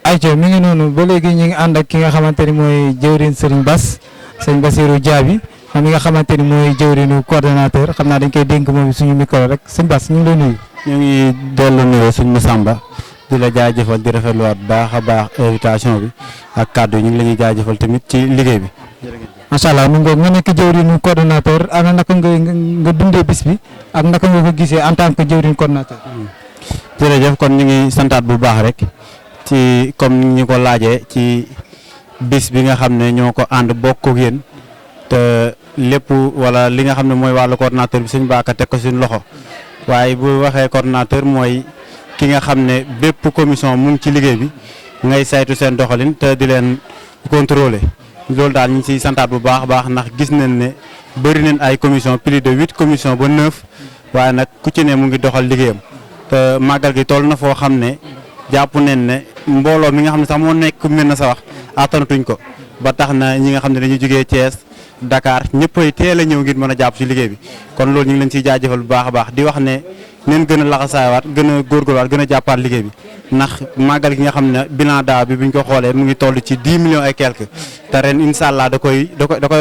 ayca mi ngi noonu ba léegi ñu ngi ànd ak ki nga xamante ni mooy jëwriñ Serigne Bass sëñ Bassirou Diaby xam mi nga xamante ni mooy jëwriñu coordonnateur xam naa dañ koy dénk moom suñu micro rek sëñ Bass ñu ngi lay nuyu. ñu ngi dellu nuyoo suñ Massamba di la jaajëfal di rafetluwaat baax a baax invitation bi ak kàddu yi ñu ngi la ñuy jaajëfal tamit ci liggéey bi. macha allah mu ngoog nga nekk jëwriñu coordonnateur ana naka nga dundee bis bi ak naka nga ko gisee en tant que jëwriñ coordonnateur. jërëjëf kon ñu ngi santaat bu baax rek. ci comme ni ñu ko laajee ci bis bi nga xam ne ñoo ko ànd bokk ak yéen te lépp wala li nga xam ne mooy wàllu coordonnateur bi suñ baaka teg ko suñ loxo waaye bu waxee coordonnateur mooy ki nga xam ne bépp commission mu ngi ci liggéey bi ngay saytu seen doxalin te di leen contrôler loolu daal ñu ngi siy santaat bu baax a baax ndax gis nañ ne bëri nañ ay commission plus de 8 commission ba 9 waaye nag ku ci ne mu ngi doxal liggéeyam te màggal gi toll na foo xam ne jàpp nañ ne mbooloo mi nga xam ne sax moo nekk mel na sa wax attanatuñ ko ba tax na ñi nga xam ne dañuy jógee Thiès Dakar ñëppay teel a ñëw ngir mën a jàpp ci liggéey bi kon loolu ñu ngi leen ciy jaajëfal bu baax a baax di wax ne neen gën a laxasaawaat gën a góorgóorluwaat gën a jàppaat liggéey bi ndax màggal gi nga xam ne bilan daaw bi buñ ko xoolee mu ngi toll ci 10 millions et quelques te ren incha allah da koy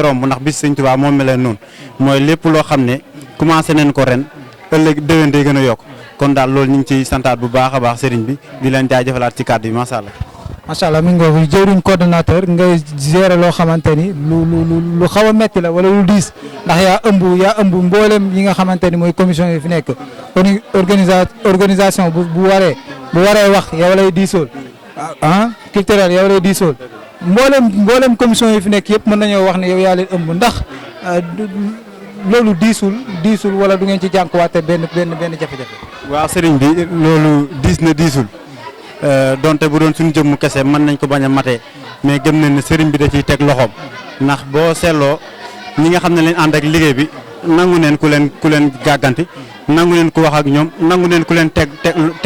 romb ndax bis Sëñ Tuubaa moom meleen noonu mooy lépp loo xam ne commencé nañ ko ren ëllëg déwén day gën a yokk kon daal loolu ñu ngi ciy santaat bu baax a baax sëriñ bi di leen jaajëfalaat ci kàddu yi macha allah. macha allah mi ngi ko jëwriñ coordonnateur nga gérer loo xamante ni lu xaw a metti la wala lu diis ndax yaa ëmb mboolem yi nga xamante ni mooy commission yi fi nekk organisation bu waree wax yow lay diisool culturel yow lay diisool mboolem commission yi fi nekk yëpp mën nañoo wax ne yow yaa leen ëmb ndax loolu diisul wala du ngeen ci jànkuwaate benn jafe-jafe. waaw sëriñ bi loolu diisul donte bu doon suñu jëmmu kese mën nañ ko bañ a matee mais gëm nañ ne sëriñ bi da ciy teg loxoom ndax boo seetloo ñi nga xam ne leen ànd ak liggéey bi nangu neen ku leen gàgganti nangu neen ku wax ak ñoom nangu neen ku leen teg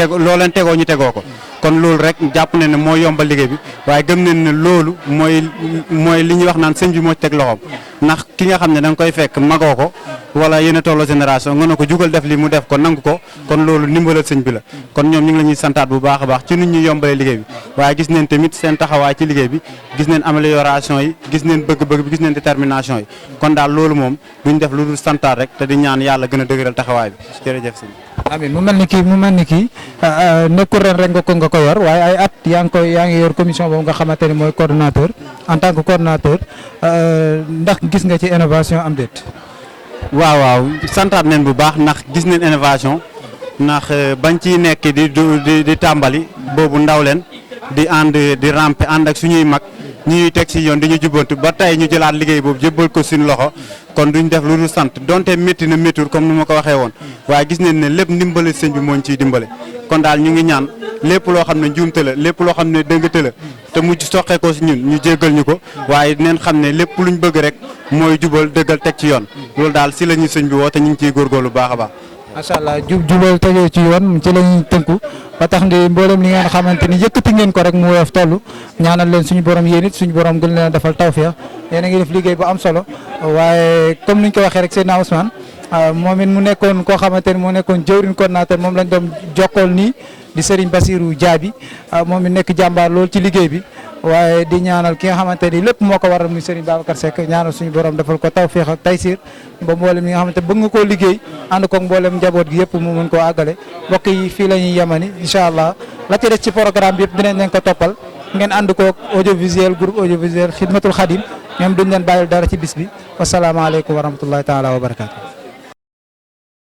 loo leen tegoo ñu tegoo ko kon loolu rek jàpp nañ ne moo yombal liggéey bi waaye gëm nañ ne loolu mooy li ñuy wax naan sëñ bi moo ci teg loxoom ndax ki nga xam ne da nga koy fekk magoo ko wala yéen a tolloo génération nga ne ko jugal def li mu def ko nangu ko kon loolu ndimbalal sëñ bi la kon ñoom ñu ngi la ñuy santaat bu baax a baax ci nit ñu yombalee liggéey bi waaye gis neen tamit seen taxawaay ci liggéey bi gis neen amélioration yi gis neen bëgg-bëgg bi gis neen détermination yi kon daal loolu moom duñ def lu dul santaat rek te di ñaan yàlla gën a dëgëral taxawaay bi jërëjëf sëñ amiin mu mel ni kii nekkul ren rek nga ko yor waaye ay at yaa ngi yor commission boobu nga xamante ni mooy coordonnateur en tant que coordonnateur ndax gis nga ci innovation am déet. waaw santaat neen bu baax ndax gis neen innovation ndax bañ ciy nekk di tàmbali boobu ndaw leen di rampe ànd ak suñuy mag ñuy teg si yoon di ñu jubbantu ba tey ñu jëlaat liggéey boobu jébbal ko suñu loxo kon duñ def lu dul sant donte métti na méttul comme ni ma ko waxee woon waaye gis nañ ne lépp ndimbale sëñ bi moo ñu ciy dimbale kon daal ñu ngi ñaan lépp loo xam ne njuumte la lépp loo xam ne dëngate la te mujj soqee ko si ñun ñu jéggal ñu ko waaye neen xam ne lépp luñ bëgg rek mooy jubal dëggal teg ci yoon loolu daal si la ñuy sëñ bi woo te ñu ngi ciy góorgóorlu bu baax a baax. macha allah jubal tegee ci yoon ci la ñuy tënku ba tax ndi mboolem li ngeen xamante ni yëkkati ngeen ko rek mu woyof toll ñaanal leen suñu borom yéen it suñu borom gën leen a defal tawfeex yéen a ngi def liggéey bu am solo waaye comme niñ ko waxee rek Seydina Ousmane moom it mu nekkoon koo xamante ni moo nekkoon jëwriñ coordonnateur moom lañ doon jokkool nii di Serigne Bassirou Diaby moom it nekk jàmbaar lool ci liggéey bi waaye di ñaanal ki nga xamante ni lépp moo ko waral muy Serigne Babacar Seck ñaanal suñu borom defal ko tawfeex ak taysir ba mboolem ñi nga xamante bëgg nga koo liggéey ànd koog mboolem njaboot gi yëpp mu mën koo àggale mbokk yi fii la ñuy yemani incha allah la ci des ci programme bi yëpp dinañ leen ko toppal ngeen ànd koog audiovisuel groupe audiovisuel Xidmatul Xadim ñoom duñ leen bàyyil dara ci bis bi wasalaamaaleykum wa rahmatullahi taala wa barakaatu.